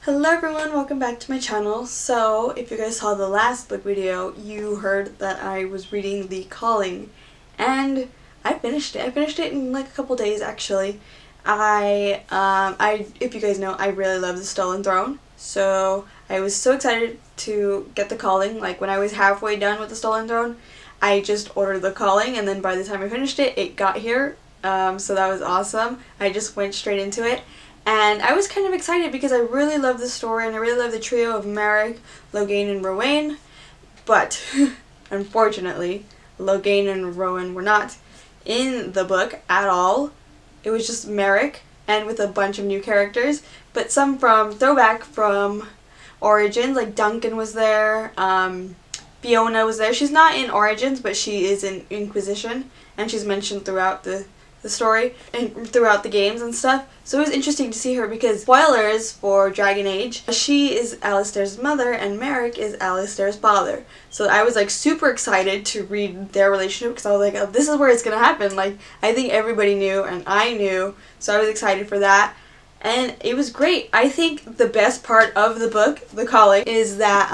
Hello everyone, welcome back to my channel. So, if you guys saw the last book video, you heard that I was reading The Calling, and I finished it. I finished it in like a couple days actually. If you guys know, I really love The Stolen Throne, so I was so excited to get The Calling. Like when I was halfway done with The Stolen Throne, I just ordered The Calling, and then by the time I finished it, it got here. So that was awesome. I just went straight into it. And I was kind of excited because I really love the story and I really love the trio of Merrick, Logain, and Rowan. But, unfortunately, Logain and Rowan were not in the book at all. It was just Merrick and with a bunch of new characters. But some from throwback from Origins, like Duncan was there, Fiona was there. She's not in Origins, but she is in Inquisition, and she's mentioned throughout the story and throughout the games and stuff. So it was interesting to see her because, spoilers for Dragon Age, she is Alistair's mother and Merrick is Alistair's father. So I was like super excited to read their relationship because I was like, oh, this is where it's gonna happen. Like, I think everybody knew and I knew, so I was excited for that. And it was great. I think the best part of the book, The Calling, is that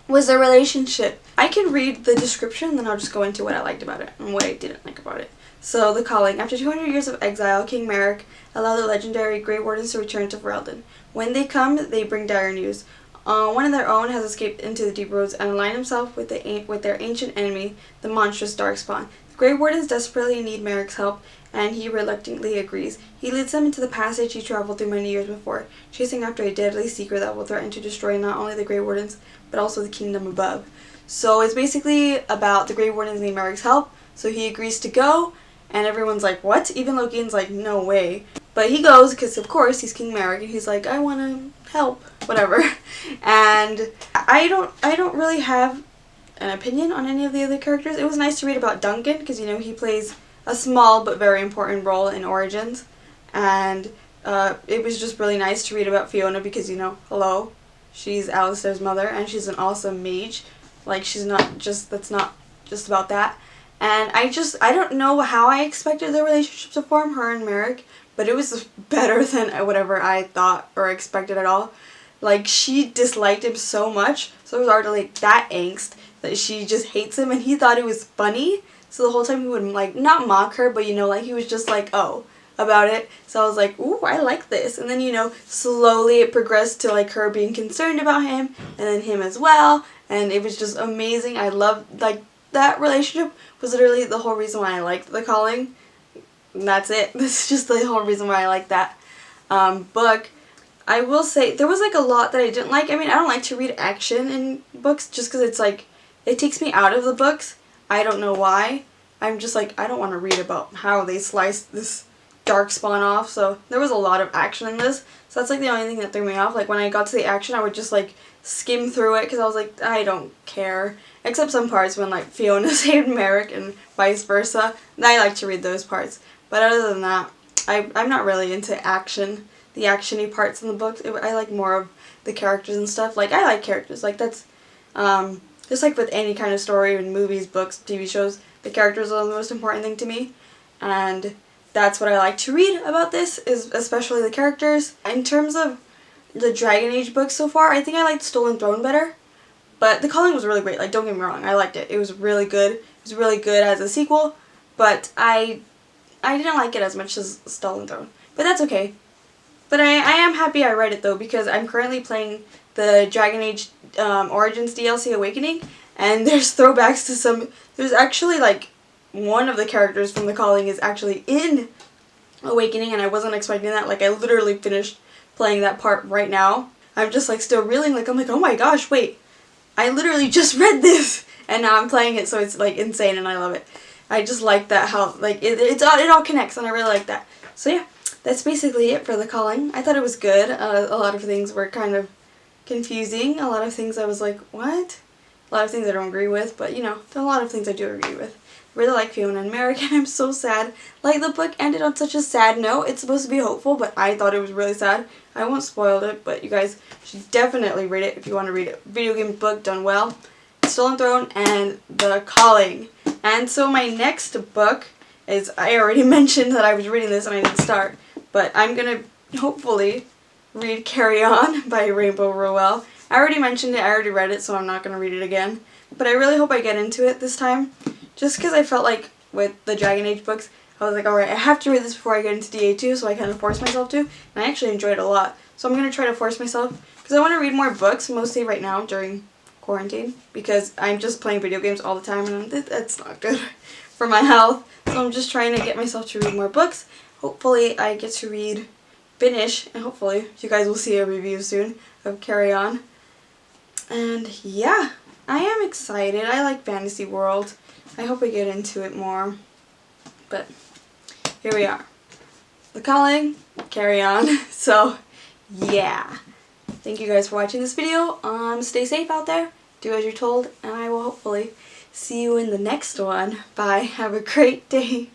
was their relationship. I can read the description and then I'll just go into what I liked about it and what I didn't like about it. So, The Calling. After 200 years of exile, King Merrick allowed the legendary Grey Wardens to return to Ferelden. When they come, they bring dire news. One of their own has escaped into the deep roads and aligned himself with their ancient enemy, the monstrous Darkspawn. The Grey Wardens desperately need Merrick's help, and he reluctantly agrees. He leads them into the passage he traveled through many years before, chasing after a deadly secret that will threaten to destroy not only the Grey Wardens, but also the kingdom above. So it's basically about the Grey Wardens need Merrick's help, so he agrees to go. And everyone's like, what? Even Logain's like, no way. But he goes because, of course, he's King Merrick, and he's like, I want to help, whatever. And I don't really have an opinion on any of the other characters. It was nice to read about Duncan because, you know, he plays a small but very important role in Origins. And it was just really nice to read about Fiona because, you know, hello, she's Alistair's mother, and she's an awesome mage. Like, that's not just about that. And I don't know how I expected their relationship to form, her and Merrick, but it was better than whatever I thought or expected at all. Like, she disliked him so much, so it was already like that angst that she just hates him, and he thought it was funny, so the whole time he would like not mock her, but you know, like he was just like, oh, about it. So I was like, ooh, I like this. And then, you know, slowly it progressed to like her being concerned about him, and then him as well, and it was just amazing. I loved, like, that relationship was literally the whole reason why I liked The Calling. And that's it. This is just the whole reason why I like that book. I will say, there was like a lot that I didn't like. I mean, I don't like to read action in books just because it's like, it takes me out of the books. I don't know why. I'm just like, I don't want to read about how they sliced this Darkspawn off. So there was a lot of action in this. So that's like the only thing that threw me off. Like when I got to the action, I would just like skim through it because I was like, I don't care. Except some parts when like Fiona saved Merrick and vice versa. I like to read those parts. But other than that, I'm not really into action. The action-y parts in the books. I like more of the characters and stuff. Like, I like characters. Like, that's just like with any kind of story in movies, books, TV shows, the characters are the most important thing to me. And that's what I like to read about this, is especially the characters. In terms of the Dragon Age books so far, I think I liked Stolen Throne better. But The Calling was really great. Like, don't get me wrong, I liked it. It was really good. It was really good as a sequel, but I didn't like it as much as Stolen Throne. But that's okay. But I am happy I read it though, because I'm currently playing the Dragon Age Origins DLC Awakening, and there's throwbacks to some. There's actually like one of the characters from The Calling is actually in Awakening, and I wasn't expecting that. Like, I literally finished playing that part right now. I'm just like still reeling. Like, I'm like, oh my gosh, wait. I literally just read this, and now I'm playing it, so it's like insane, and I love it. I just like that how like it all connects, and I really like that. So yeah, that's basically it for The Calling. I thought it was good. A lot of things were kind of confusing. A lot of things I was like, what? A lot of things I don't agree with, but you know, a lot of things I do agree with. I really like Fiona and Merrick, and I'm so sad. Like, the book ended on such a sad note. It's supposed to be hopeful, but I thought it was really sad. I won't spoil it, but you guys should definitely read it if you want to read it. Video game book done well. Stolen Throne and The Calling. And so my next book is, I already mentioned that I was reading this and I didn't start, but I'm going to hopefully read Carry On by Rainbow Rowell. I already mentioned it, I already read it, so I'm not going to read it again. But I really hope I get into it this time, just because I felt like with the Dragon Age books, I was like, alright, I have to read this before I get into DA2, so I kind of forced myself to, and I actually enjoyed it a lot. So I'm going to try to force myself, because I want to read more books, mostly right now during quarantine, because I'm just playing video games all the time, and that's not good for my health. So I'm just trying to get myself to read more books. Hopefully I get to finish, and hopefully you guys will see a review soon of Carry On. And yeah, I am excited. I like Fantasy World. I hope I get into it more. But here we are. The Calling, Carry On. So yeah. Thank you guys for watching this video. Stay safe out there. Do as you're told, and I will hopefully see you in the next one. Bye. Have a great day.